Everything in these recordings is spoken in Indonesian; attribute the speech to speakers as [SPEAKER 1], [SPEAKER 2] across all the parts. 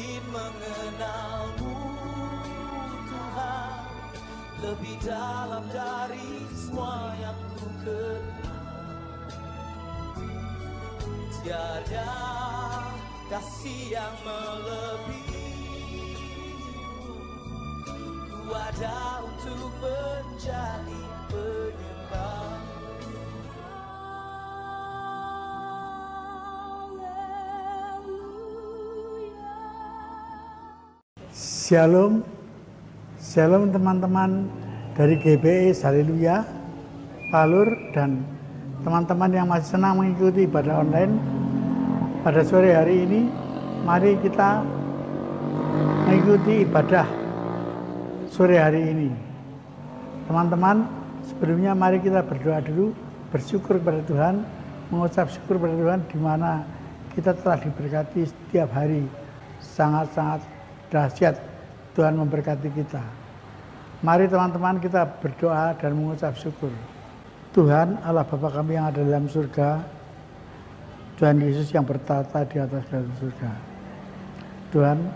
[SPEAKER 1] ingin mengenalmu Tuhan, lebih dalam dari semua yang ku kenal. Tiada kasih yang melebihimu, ku ada untuk menjadi penyembah.
[SPEAKER 2] Shalom, shalom teman-teman dari GBI Haleluya, Palur, dan teman-teman yang masih senang mengikuti ibadah online. Pada sore hari ini, mari kita mengikuti ibadah sore hari ini. Teman-teman, sebelumnya mari kita berdoa dulu, bersyukur kepada Tuhan, mengucap syukur kepada Tuhan di mana kita telah diberkati setiap hari. Sangat-sangat dahsyat Tuhan memberkati kita. Mari teman-teman kita berdoa dan mengucap syukur. Tuhan Allah Bapa kami yang ada dalam surga, Tuhan Yesus yang bertata di atas surga. Tuhan,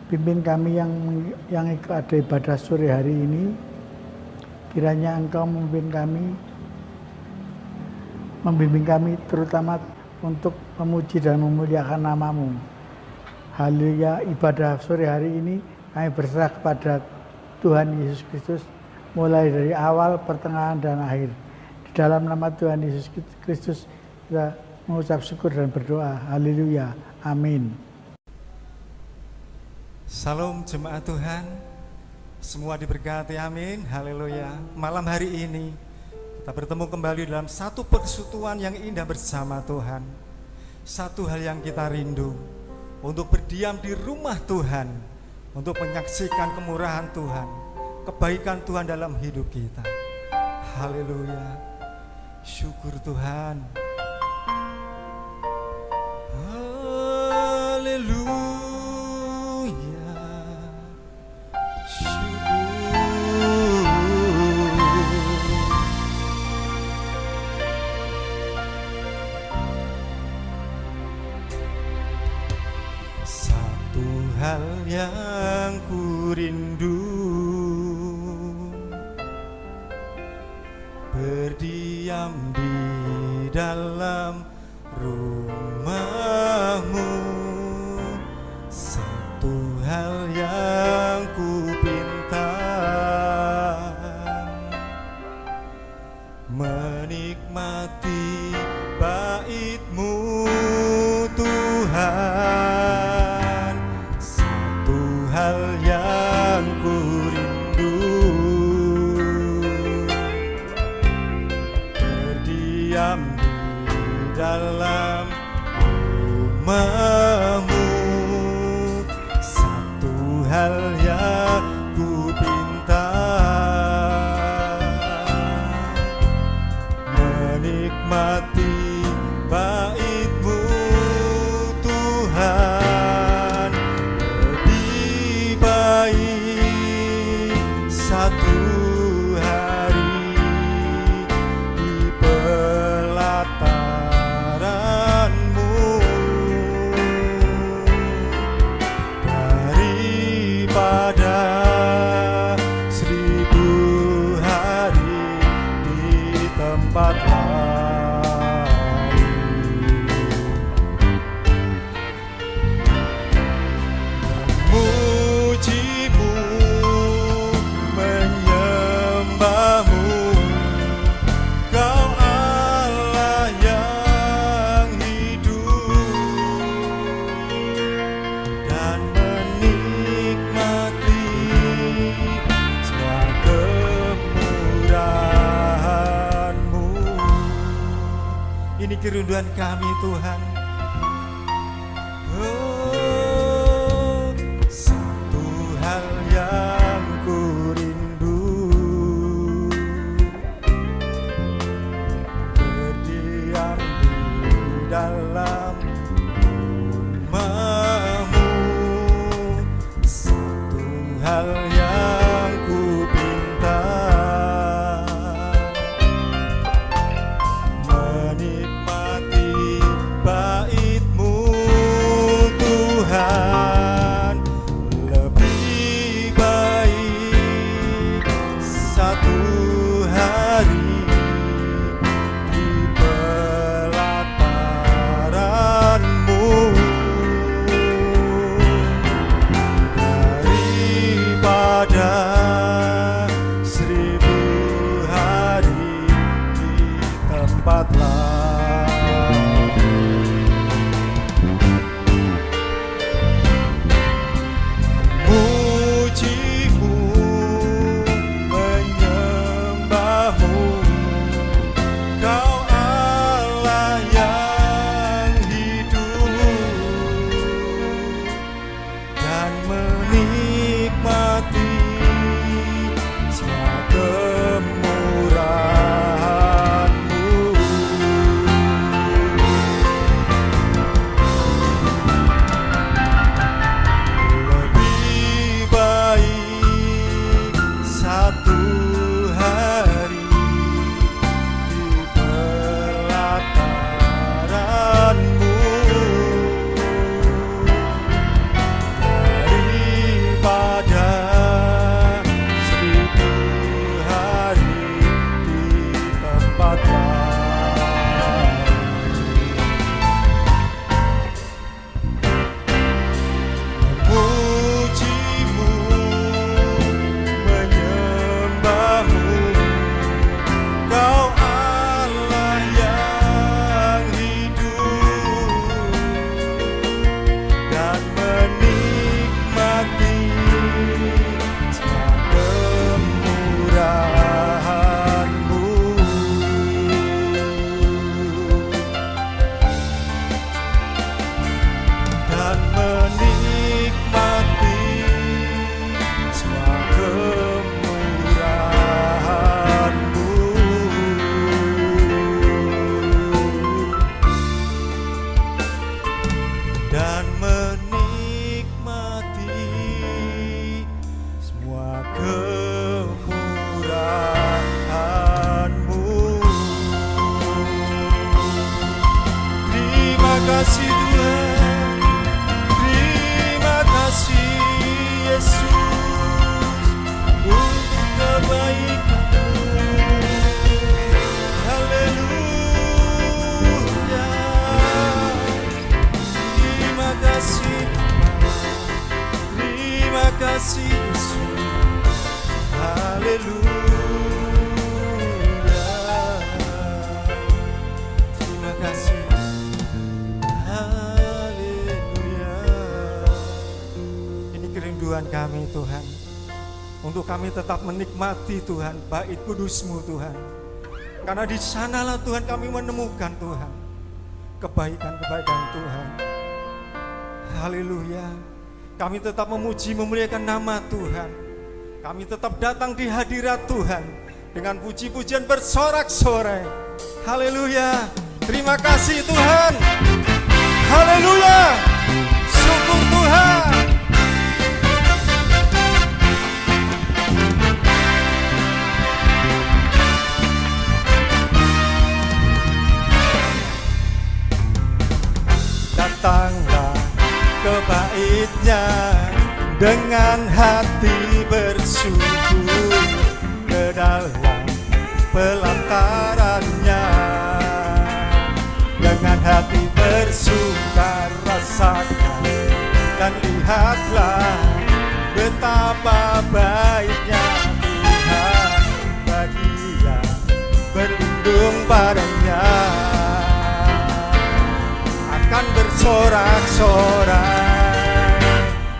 [SPEAKER 2] pimpin kami yang ada ibadah sore hari ini. Kiranya Engkau membimbing kami terutama untuk memuji dan memuliakan nama-Mu. Haleluya, ibadah sore hari ini kami berserah kepada Tuhan Yesus Kristus mulai dari awal, pertengahan, dan akhir. Di dalam nama Tuhan Yesus Kristus kita mengucap syukur dan berdoa. Haleluya, amin.
[SPEAKER 3] Salam jemaat Tuhan, semua diberkati, amin, haleluya. Malam hari ini kita bertemu kembali dalam satu persekutuan yang indah bersama Tuhan. Satu hal yang kita rindu, untuk berdiam di rumah Tuhan, untuk menyaksikan kemurahan Tuhan, kebaikan Tuhan dalam hidup kita. Haleluya, syukur Tuhan. Haleluya, syukur. Hal yang ku rindu, berdiam di dalam rumah-Mu. Satu hal yang ku pinta, menikmati bait-Mu Tuhan. Hal yang ku rindu, berdiam di dalam rumah-Mu. Satu hal yang ku pinta, menikmati bait-Mu Tuhan. Satu hari di pelataran-Mu, daripada 1000 hari di tempat lain. Memuji-Mu, menyembah-Mu, Kau Allah yang hidup, dan menikmati semua kemurahan-Mu. Ini kerinduan kami Tuhan. Oh, satu hal yang ku rindu, berdiam di dalam rumah-Mu. Satu hal yang ku pinta, menikmati kerinduan kami Tuhan, untuk kami tetap menikmati Tuhan bait kudus-Mu Tuhan. Karena di sanalah Tuhan kami menemukan Tuhan kebaikan-kebaikan Tuhan. Haleluya. Kami tetap memuji memuliakan nama Tuhan. Kami tetap datang di hadirat Tuhan dengan puji-pujian bersorak-sorai. Haleluya. Terima kasih Tuhan. Haleluya. Syukur Tuhan. Datanglah ke bait-Nya dengan hati bersyukur, ke dalam pelataran-Nya dengan hati bersuka rasakan, dan lihatlah betapa baiknya Tuhan bagi yang berlindung padanya. Akan bersorak-sorai,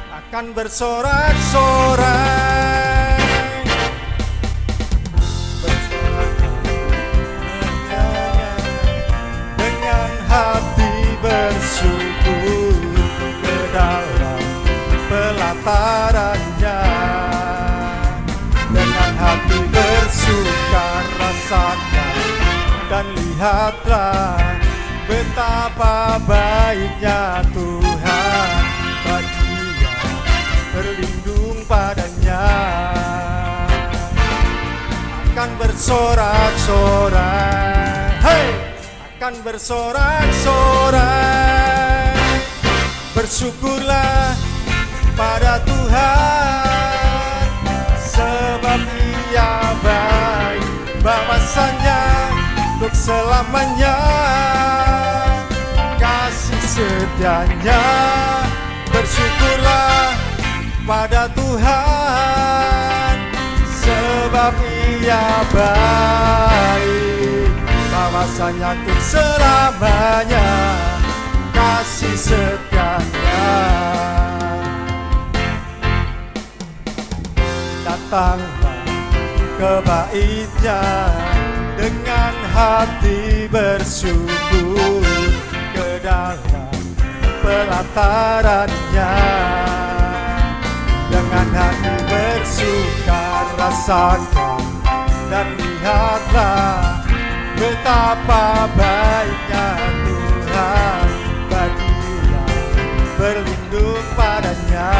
[SPEAKER 3] akan bersorak-sorai, dengan hati bersyukur, ke dalam pelataran-Nya dengan hati bersuka rasakan, dan lihatlah betapa baiknya Tuhan bagi yang berlindung padanya. Akan bersorak-sorai, hey! Akan bersorak-sorai. Bersyukurlah pada Tuhan, sebab Ia baik, bahwasanya untuk selamanya kasih setianya. Bersyukurlah pada Tuhan, sebab Ia baik, bahwasanya untuk selamanya kasih setianya. Datanglah ke bait-Nya dengan hati bersyukur, ke dalam pelataran-Nya dengan hati bersuka rasakan, dan lihatlah betapa baiknya Tuhan bagi yang berlindung padanya.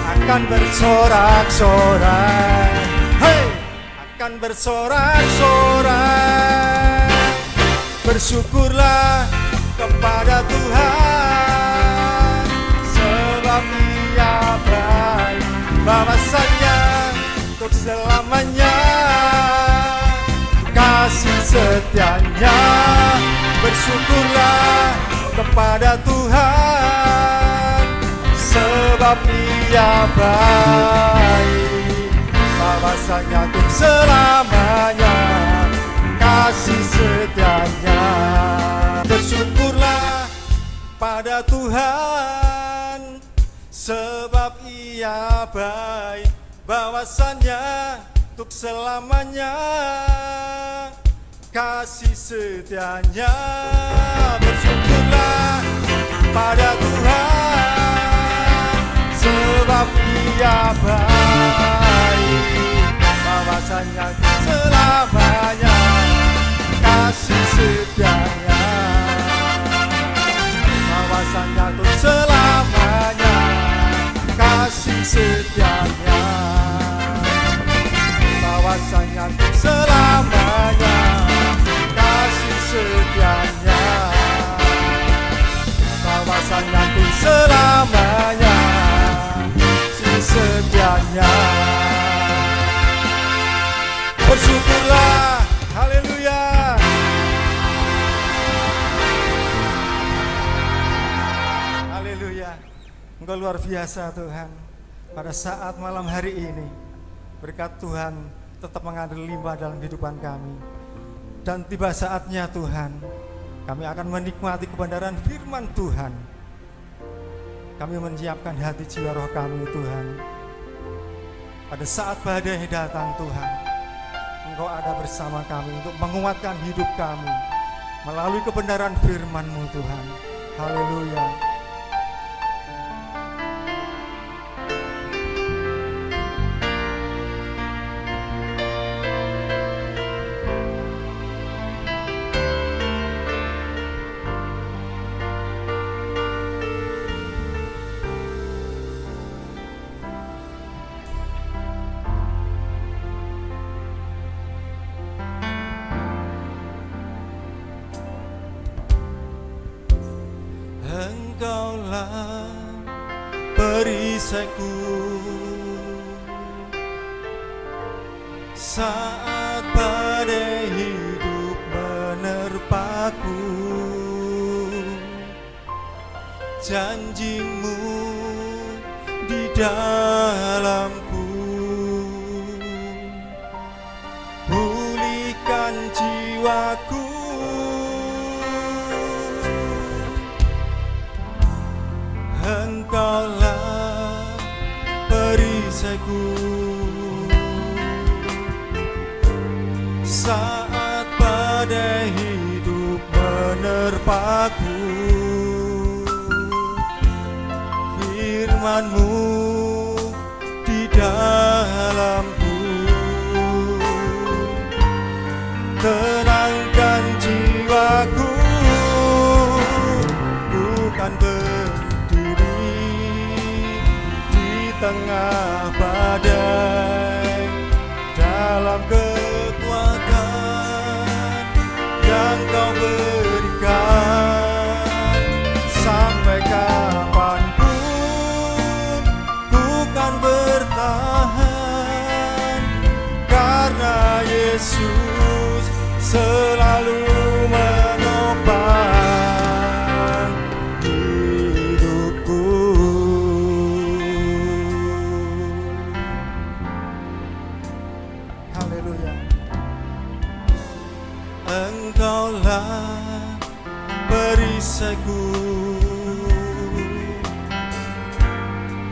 [SPEAKER 3] Akan bersorak-sorai, hey! Akan bersorak-sorai. Bersyukurlah kepada Tuhan, sebab Ia baik, bahwasanya untuk selamanya kasih setianya. Bersyukurlah kepada Tuhan, sebab Ia baik, bahwasanya untuk selamanya kasih setianya. Bersyukurlah pada Tuhan, sebab Ia baik, bahwasanya untuk selamanya kasih setianya. Bersyukurlah pada Tuhan, sebab Ia baik, bahwasanya selamanya kasih setianya. Bahwasanya untuk selamanya kasih setianya. Bahwasanya untuk selamanya kasih setianya. Bahwasanya untuk selamanya kasih setianya. Bersyukurlah, haleluya. Haleluya. Engkau luar biasa Tuhan. Pada saat malam hari ini, berkat Tuhan tetap mengalir limpah dalam kehidupan kami. Dan tiba saatnya Tuhan, kami akan menikmati kebenaran firman Tuhan. Kami menyiapkan hati jiwa roh kami Tuhan. Pada saat badai datang Tuhan, Engkau ada bersama kami untuk menguatkan hidup kami melalui kebenaran firman-Mu Tuhan. Haleluya. Engkaulah perisaiku saat badai hidup menerpaku. Janji-Mu di dalamku pulihkan jiwaku. Engkaulah perisaiku saat badai hidup menerpaku. Firman-Mu di dalamku tenangkan jiwaku. Bukan tengah badai, dalam kekuatan yang Kau berikan, sampai kapanpun ku kan bertahan, karena Yesus selalu menopang hidupku. Engkaulah perisaiku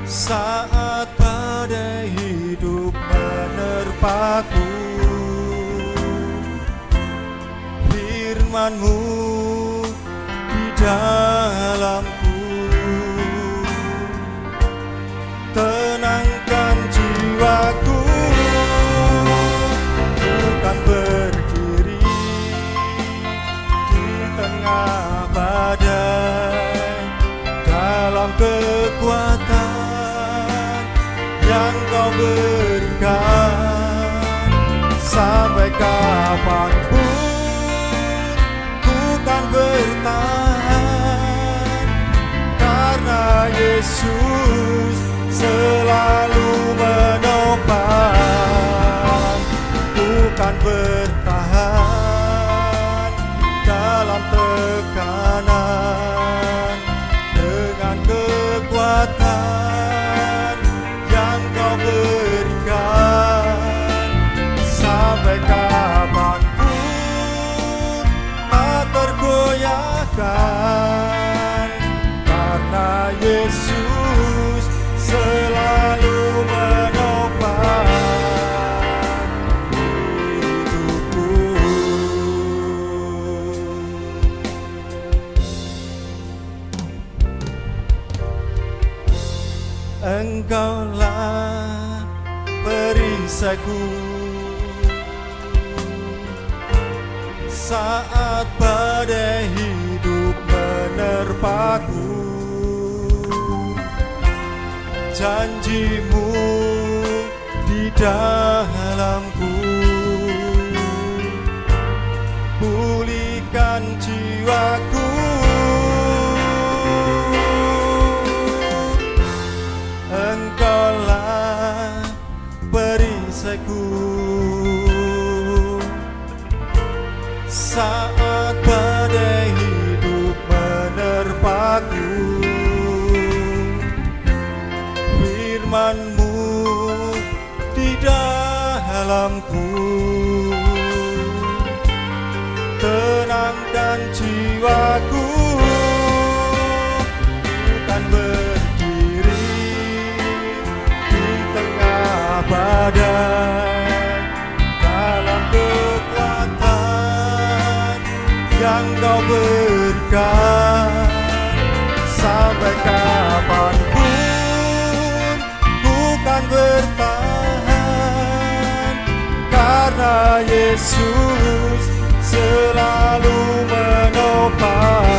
[SPEAKER 3] saat badai hidup menerpaku. Firman-Mu di dalamku tenangkan jiwaku. Bukan berdiri di tengah badai, dalam kekuatan yang Kau berikan, sampai kapanpun ku kan bertahan, karena Yesus selalu menopang. Bukan bertahan dalam tekanan, dengan kekuatan yang Kau berikan, sampai kapanpun tak tergoyahkan, karena Yesus selalu menopang hidupku. Engkaulah perisaiku saat badai hidup menerpaku. Janji-Mu di dalamku pulihkan jiwaku. Engkaulah perisaiku saat badai hidup menerpaku. Firman-Mu di dalamku tenangkan jiwaku. Bukan berdiri teruskan sampai kapanpun, bukan bertahan, karena Yesus selalu menopang.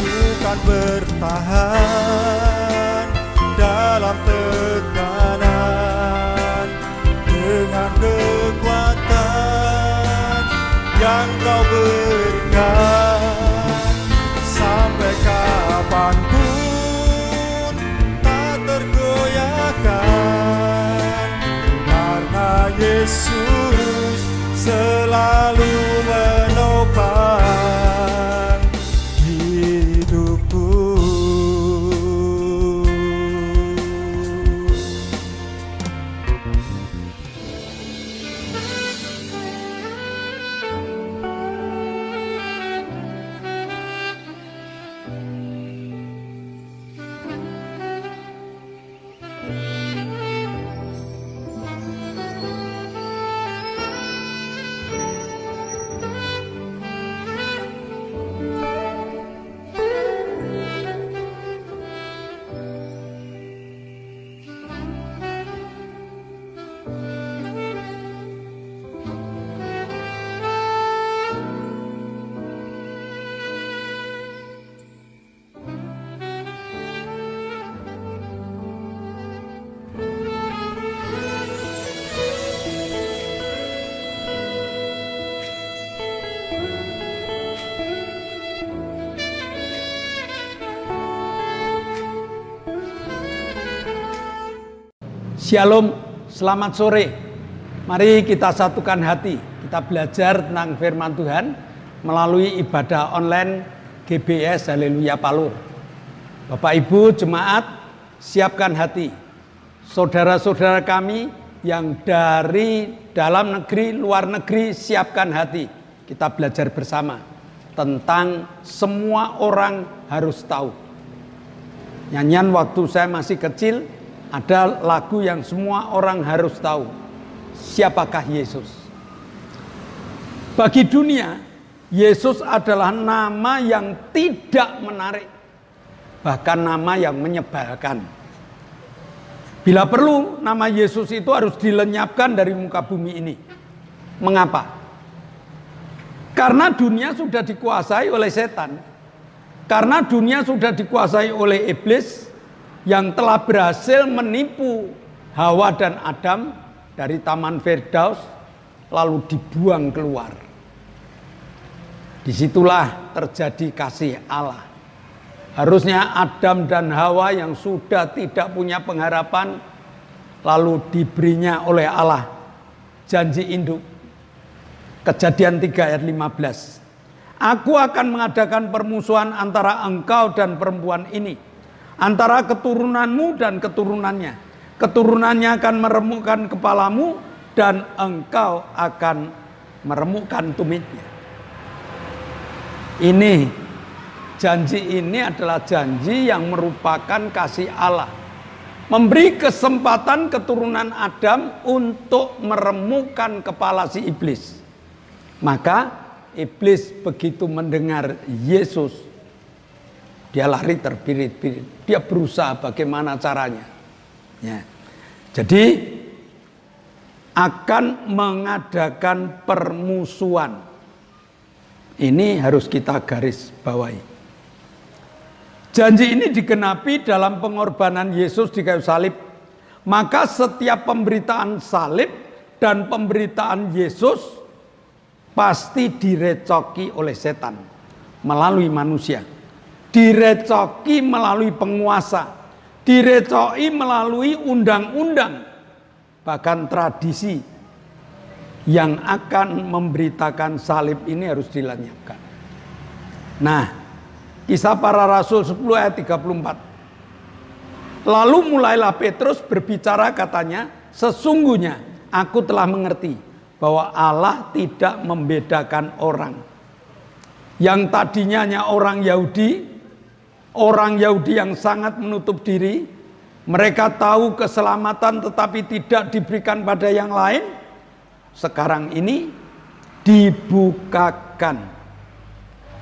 [SPEAKER 3] Bukan bertahan dalam tekanan, dengan kekuatan yang Kau berikan. Sampai kapanpun tak tergoyahkan, karena Yesus selalu menopang hidupku.
[SPEAKER 4] Shalom, selamat sore. Mari kita satukan hati. Kita belajar tentang firman Tuhan melalui ibadah online GBS Haleluya Palur. Bapak Ibu jemaat, siapkan hati. Saudara-saudara kami yang dari dalam negeri, luar negeri, siapkan hati. Kita belajar bersama tentang semua orang harus tahu. Nyanyian waktu saya masih kecil, ada lagu yang semua orang harus tahu. Siapakah Yesus? Bagi dunia, Yesus adalah nama yang tidak menarik, bahkan nama yang menyebalkan. Bila perlu, nama Yesus itu harus dilenyapkan dari muka bumi ini. Mengapa? Karena dunia sudah dikuasai oleh setan. Karena dunia sudah dikuasai oleh iblis yang telah berhasil menipu Hawa dan Adam dari Taman Firdaus lalu dibuang keluar. Disitulah terjadi kasih Allah. Harusnya Adam dan Hawa yang sudah tidak punya pengharapan lalu diberinya oleh Allah janji induk. Kejadian 3 ayat 15. Aku akan mengadakan permusuhan antara engkau dan perempuan ini, antara keturunanmu dan keturunannya. Keturunannya akan meremukkan kepalamu dan engkau akan meremukkan tumitnya. Ini janji ini adalah janji yang merupakan kasih Allah. Memberi kesempatan keturunan Adam untuk meremukkan kepala si iblis. Maka iblis begitu mendengar Yesus, dia lari terbirit-birit. Dia berusaha bagaimana caranya. Ya. Jadi akan mengadakan permusuhan. Ini harus kita garis bawahi. Janji ini digenapi dalam pengorbanan Yesus di kayu salib. Maka setiap pemberitaan salib dan pemberitaan Yesus pasti direcoki oleh setan melalui manusia. Direcoki melalui penguasa, direcoki melalui undang-undang, bahkan tradisi yang akan memberitakan salib ini harus dilenyapkan. Nah, Kisah Para Rasul 10 ayat 34. Lalu mulailah Petrus berbicara, katanya, sesungguhnya aku telah mengerti bahwa Allah tidak membedakan orang. Yang tadinya hanya orang Yahudi yang sangat menutup diri, mereka tahu keselamatan tetapi tidak diberikan pada yang lain. Sekarang ini dibukakan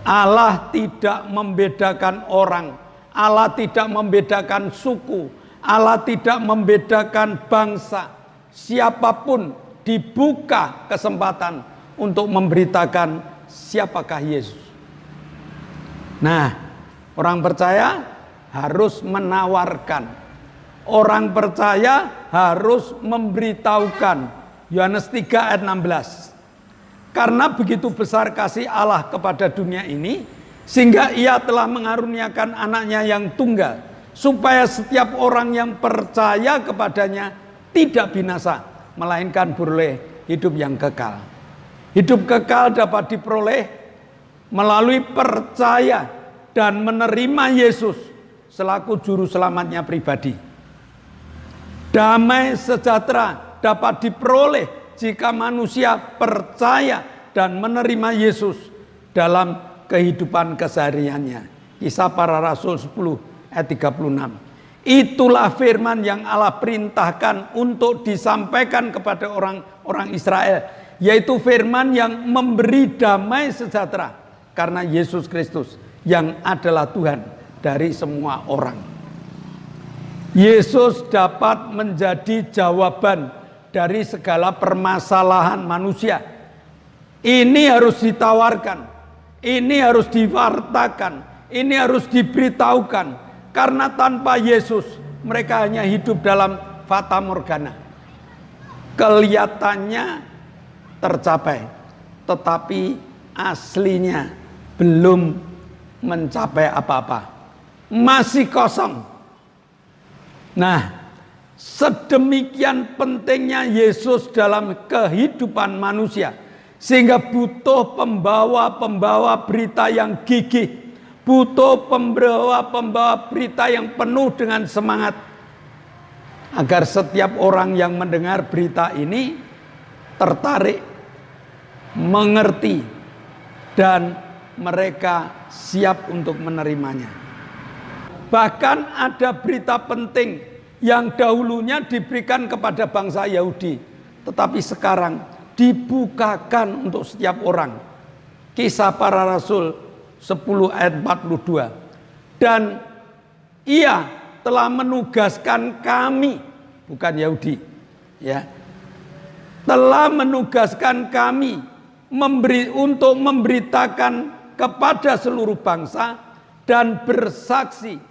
[SPEAKER 4] Allah tidak membedakan orang, Allah tidak membedakan suku, Allah tidak membedakan bangsa. Siapapun dibuka kesempatan untuk memberitakan siapakah Yesus. Nah, orang percaya harus menawarkan. Orang percaya harus memberitahukan. Yohanes 3 ayat 16. Karena begitu besar kasih Allah kepada dunia ini, sehingga Ia telah mengaruniakan anaknya yang tunggal, supaya setiap orang yang percaya kepadanya tidak binasa, melainkan beroleh hidup yang kekal. Hidup kekal dapat diperoleh melalui percaya dan menerima Yesus selaku juru selamatnya pribadi. Damai sejahtera dapat diperoleh jika manusia percaya dan menerima Yesus dalam kehidupan kesehariannya. Kisah Para Rasul 10 ayat 36. Itulah firman yang Allah perintahkan untuk disampaikan kepada orang-orang Israel, yaitu firman yang memberi damai sejahtera karena Yesus Kristus yang adalah Tuhan dari semua orang. Yesus dapat menjadi jawaban dari segala permasalahan manusia. Ini harus ditawarkan, ini harus diwartakan, ini harus diberitahukan. Karena tanpa Yesus mereka hanya hidup dalam fata morgana. Kelihatannya tercapai, tetapi aslinya belum mencapai apa-apa. Masih kosong. Nah, sedemikian pentingnya Yesus dalam kehidupan manusia, sehingga butuh pembawa-pembawa berita yang gigih, butuh pembawa-pembawa berita yang penuh dengan semangat, agar setiap orang yang mendengar berita ini tertarik, mengerti, dan mereka siap untuk menerimanya. Bahkan ada berita penting yang dahulunya diberikan kepada bangsa Yahudi, tetapi sekarang dibukakan untuk setiap orang. Kisah Para Rasul 10 ayat 42. Dan Ia telah menugaskan kami, bukan Yahudi, ya, telah menugaskan kami untuk memberitakan kepada seluruh bangsa dan bersaksi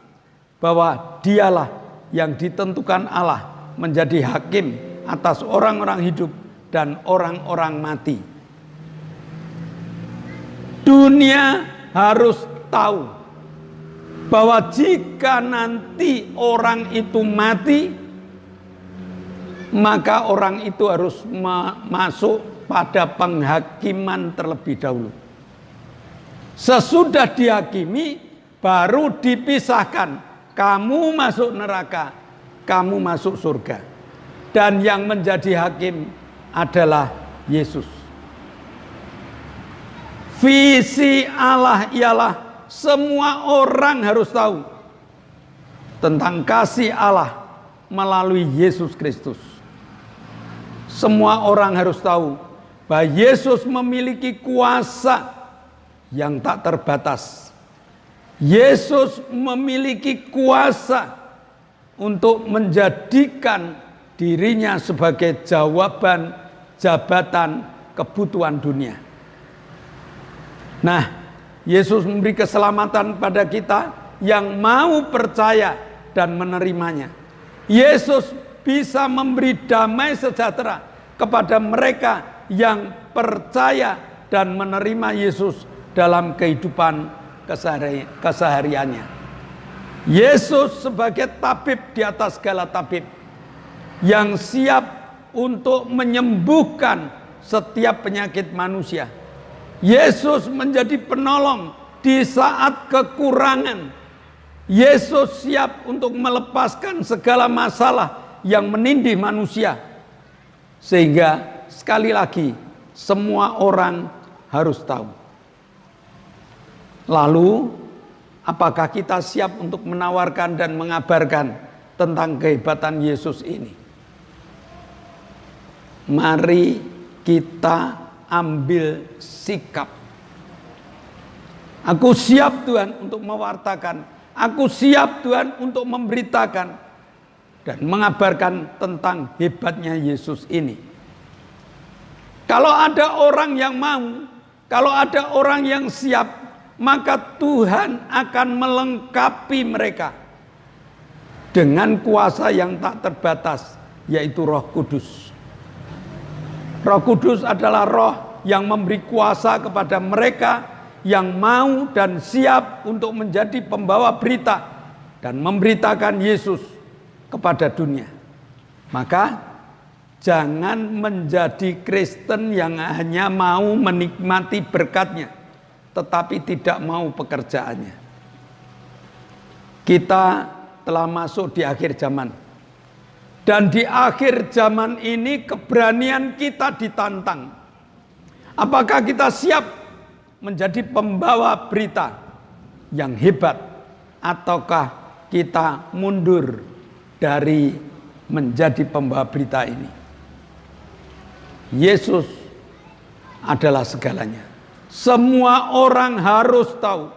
[SPEAKER 4] bahwa Dialah yang ditentukan Allah menjadi hakim atas orang-orang hidup dan orang-orang mati. Dunia harus tahu bahwa jika nanti orang itu mati, maka orang itu harus masuk pada penghakiman terlebih dahulu. Sesudah dihakimi, baru dipisahkan. Kamu masuk neraka, kamu masuk surga. Dan yang menjadi hakim adalah Yesus. Visi Allah ialah semua orang harus tahu tentang kasih Allah melalui Yesus Kristus. Semua orang harus tahu bahwa Yesus memiliki kuasa yang tak terbatas. Yesus memiliki kuasa untuk menjadikan dirinya sebagai jawaban jabatan kebutuhan dunia. Nah, Yesus memberi keselamatan pada kita yang mau percaya dan menerimanya. Yesus bisa memberi damai sejahtera kepada mereka yang percaya dan menerima Yesus dalam kehidupan kesehariannya. Yesus sebagai tabib di atas segala tabib, yang siap untuk menyembuhkan setiap penyakit manusia. Yesus menjadi penolong di saat kekurangan. Yesus siap untuk melepaskan segala masalah yang menindih manusia. Sehingga sekali lagi semua orang harus tahu. Lalu, apakah kita siap untuk menawarkan dan mengabarkan tentang kehebatan Yesus ini? Mari kita ambil sikap. Aku siap Tuhan untuk mewartakan. Aku siap Tuhan untuk memberitakan dan mengabarkan tentang hebatnya Yesus ini. Kalau ada orang yang mau, kalau ada orang yang siap, maka Tuhan akan melengkapi mereka dengan kuasa yang tak terbatas, yaitu Roh Kudus. Roh Kudus adalah roh yang memberi kuasa kepada mereka yang mau dan siap untuk menjadi pembawa berita dan memberitakan Yesus kepada dunia. Maka jangan menjadi Kristen yang hanya mau menikmati berkatnya, tetapi tidak mau pekerjaannya. Kita telah masuk di akhir zaman. Dan di akhir zaman ini keberanian kita ditantang. Apakah kita siap menjadi pembawa berita yang hebat, ataukah kita mundur dari menjadi pembawa berita ini? Yesus adalah segalanya. Semua orang harus tahu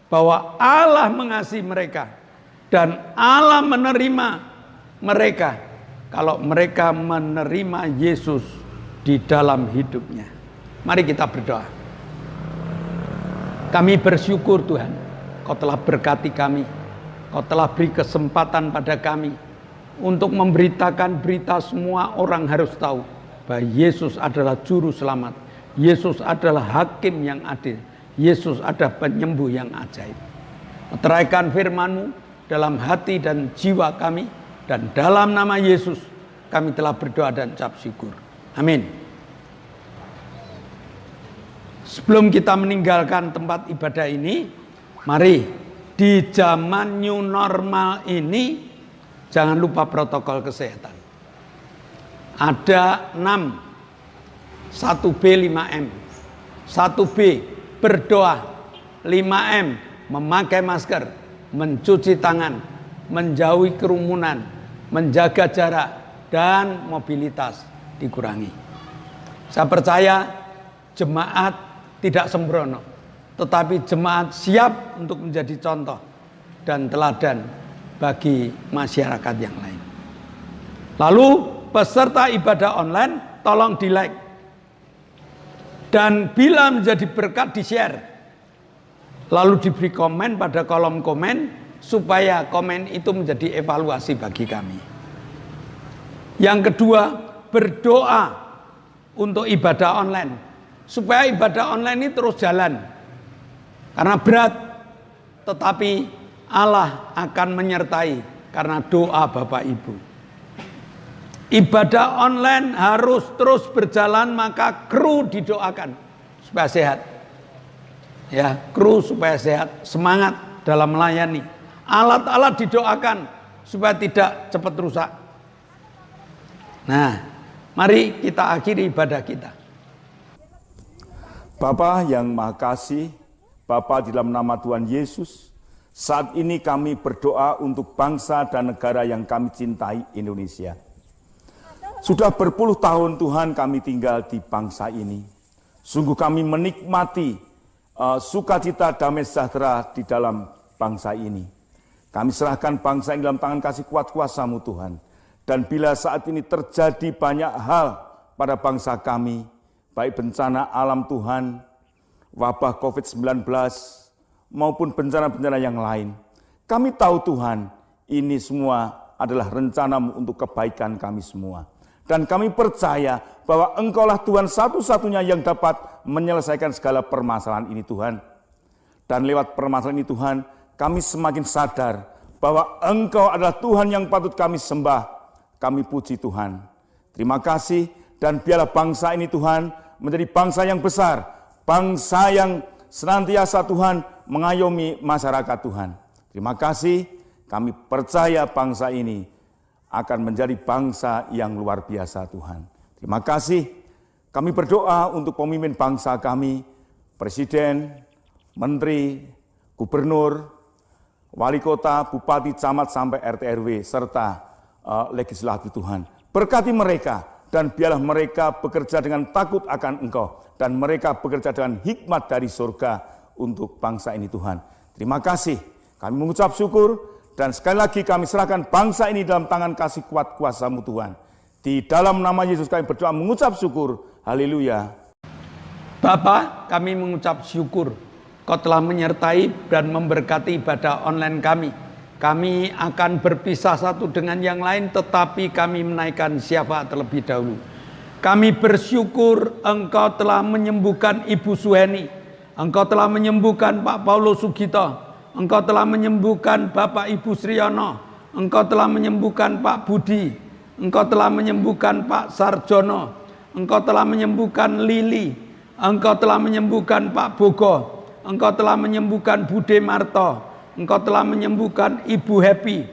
[SPEAKER 4] bahwa Allah mengasihi mereka dan Allah menerima mereka kalau mereka menerima Yesus di dalam hidupnya. Mari kita berdoa. Kami bersyukur Tuhan, Kau telah berkati kami, Kau telah beri kesempatan pada kami untuk memberitakan berita. Semua orang harus tahu bahwa Yesus adalah juru selamat, Yesus adalah hakim yang adil, Yesus adalah penyembuh yang ajaib. Meteraikan firman-Mu dalam hati dan jiwa kami, dan dalam nama Yesus kami telah berdoa dan ucap syukur. Amin. Sebelum kita meninggalkan tempat ibadah ini, mari di zaman new normal ini jangan lupa protokol kesehatan. Ada 6, 1B 5M. 1B berdoa, 5M memakai masker, mencuci tangan, menjauhi kerumunan, menjaga jarak, dan mobilitas dikurangi. Saya percaya jemaat tidak sembrono, tetapi jemaat siap untuk menjadi contoh dan teladan bagi masyarakat yang lain. Lalu peserta ibadah online tolong di like, dan bila menjadi berkat di share, lalu diberi komen pada kolom komen supaya komen itu menjadi evaluasi bagi kami. Yang kedua, berdoa untuk ibadah online supaya ibadah online ini terus jalan. Karena berat, tetapi Allah akan menyertai karena doa Bapak Ibu. Ibadah online harus terus berjalan, maka kru didoakan supaya sehat. Ya, kru supaya sehat, semangat dalam melayani. Alat-alat didoakan supaya tidak cepat rusak. Nah, mari kita akhiri ibadah kita.
[SPEAKER 5] Bapa yang Maha Kasih, Bapa di dalam nama Tuhan Yesus, saat ini kami berdoa untuk bangsa dan negara yang kami cintai, Indonesia. Sudah berpuluh tahun Tuhan kami tinggal di bangsa ini. Sungguh kami menikmati sukacita damai sejahtera di dalam bangsa ini. Kami serahkan bangsa ini dalam tangan kasih kuat kuasa-Mu Tuhan. Dan bila saat ini terjadi banyak hal pada bangsa kami, baik bencana alam Tuhan, wabah COVID-19, maupun bencana-bencana yang lain. Kami tahu Tuhan, ini semua adalah rencana-Mu untuk kebaikan kami semua. Dan kami percaya bahwa Engkaulah Tuhan satu-satunya yang dapat menyelesaikan segala permasalahan ini Tuhan. Dan lewat permasalahan ini Tuhan, kami semakin sadar bahwa Engkau adalah Tuhan yang patut kami sembah. Kami puji Tuhan. Terima kasih, dan biarlah bangsa ini Tuhan menjadi bangsa yang besar, bangsa yang senantiasa Tuhan mengayomi masyarakat Tuhan. Terima kasih, kami percaya bangsa ini akan menjadi bangsa yang luar biasa Tuhan. Terima kasih, kami berdoa untuk pemimpin bangsa kami, Presiden, Menteri, Gubernur, Wali Kota, Bupati, Camat, sampai RT RW, serta legislatif Tuhan. Berkati mereka, dan biarlah mereka bekerja dengan takut akan Engkau, dan mereka bekerja dengan hikmat dari surga untuk bangsa ini Tuhan. Terima kasih, kami mengucap syukur, dan sekali lagi kami serahkan bangsa ini dalam tangan kasih kuat kuasa-Mu Tuhan. Di dalam nama Yesus kami berdoa mengucap syukur. Haleluya.
[SPEAKER 4] Bapa, kami mengucap syukur Kau telah menyertai dan memberkati ibadah online kami. Kami akan berpisah satu dengan yang lain, tetapi kami menaikkan syafaat terlebih dahulu. Kami bersyukur Engkau telah menyembuhkan Ibu Suheni. Engkau telah menyembuhkan Pak Paulus Sugito. Engkau telah menyembuhkan Bapak Ibu Sriono. Engkau telah menyembuhkan Pak Budi. Engkau telah menyembuhkan Pak Sarjono. Engkau telah menyembuhkan Lili. Engkau telah menyembuhkan Pak Bogo. Engkau telah menyembuhkan Bude Marto. Engkau telah menyembuhkan Ibu Happy.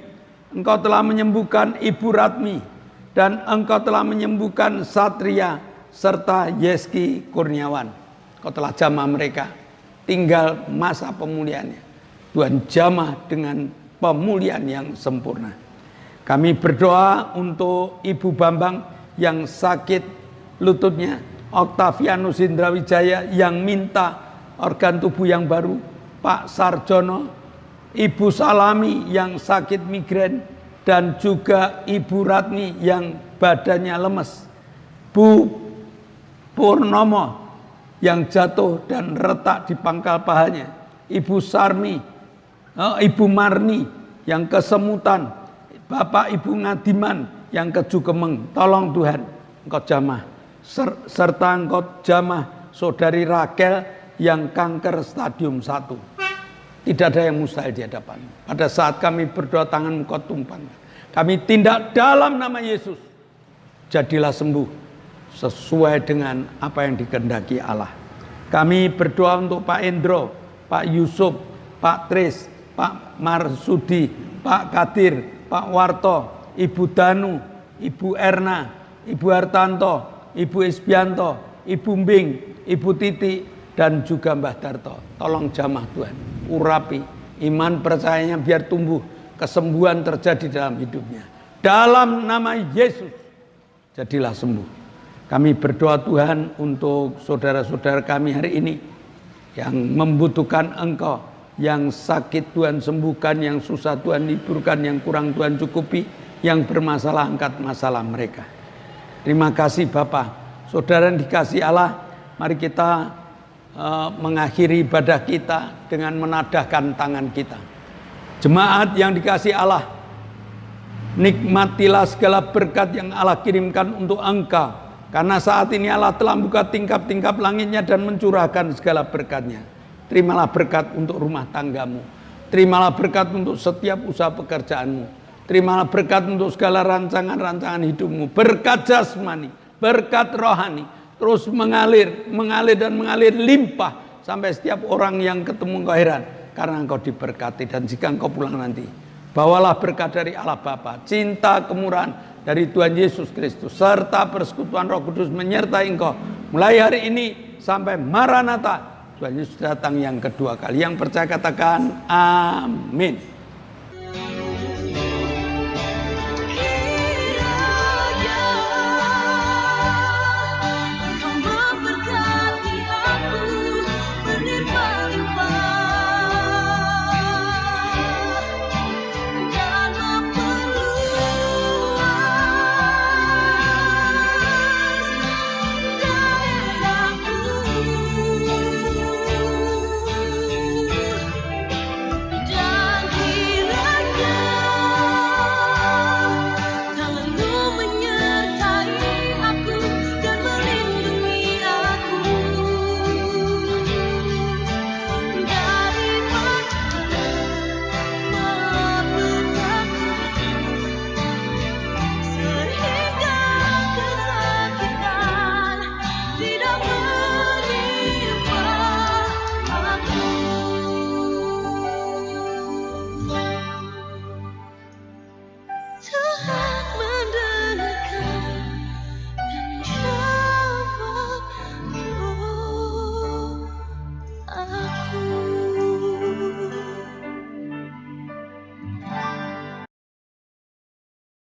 [SPEAKER 4] Engkau telah menyembuhkan Ibu Ratmi. Dan Engkau telah menyembuhkan Satria serta Yeski Kurniawan. Engkau telah jamah mereka. Tinggal masa pemulihannya. Tuhan jamah dengan pemulihan yang sempurna. Kami berdoa untuk Ibu Bambang yang sakit lututnya. Octavianus Indrawijaya yang minta organ tubuh yang baru. Pak Sarjono. Ibu Salami yang sakit migrain. Dan juga Ibu Ratmi yang badannya lemes. Bu Purnomo yang jatuh dan retak di pangkal pahanya. Ibu Sarmi, Ibu Marni yang kesemutan. Bapak Ibu Ngadiman yang keju kemeng. Tolong Tuhan, Engkau jamah. Serta Engkau jamah Saudari Rakel yang kanker stadium 1. Tidak ada yang mustahil di hadapan. Pada saat kami berdoa, tangan Engkau tumpangkan. Kami tindak dalam nama Yesus. Jadilah sembuh sesuai dengan apa yang dikehendaki Allah. Kami berdoa untuk Pak Endro, Pak Yusuf, Pak Tris, Pak Marsudi, Pak Kadir, Pak Warto, Ibu Danu, Ibu Erna, Ibu Hartanto, Ibu Isbianto, Ibu Mbing, Ibu Titi, dan juga Mbah Darto. Tolong jamah Tuhan, urapi iman percayanya biar tumbuh, kesembuhan terjadi dalam hidupnya. Dalam nama Yesus, jadilah sembuh. Kami berdoa Tuhan untuk saudara-saudara kami hari ini yang membutuhkan Engkau, yang sakit Tuhan sembuhkan, yang susah Tuhan liburkan, yang kurang Tuhan cukupi, yang bermasalah angkat masalah mereka. Terima kasih Bapa. Saudara yang dikasihi Allah, mari kita mengakhiri ibadah kita dengan menadahkan tangan kita. Jemaat yang dikasihi Allah, nikmatilah segala berkat yang Allah kirimkan untuk engkau. Karena saat ini Allah telah buka tingkap-tingkap langitnya dan mencurahkan segala berkatnya. Terimalah berkat untuk rumah tanggamu. Terimalah berkat untuk setiap usaha pekerjaanmu. Terimalah berkat untuk segala rancangan-rancangan hidupmu. Berkat jasmani, berkat rohani. Terus mengalir dan mengalir limpah. Sampai setiap orang yang ketemu engkau heran. Karena engkau diberkati. Dan jika engkau pulang nanti, bawalah berkat dari Allah Bapa, cinta kemurahan dari Tuhan Yesus Kristus, serta persekutuan Roh Kudus menyertai engkau. Mulai hari ini sampai Maranatha, Tuhan Yesus datang yang kedua kali. Yang percaya katakan amin.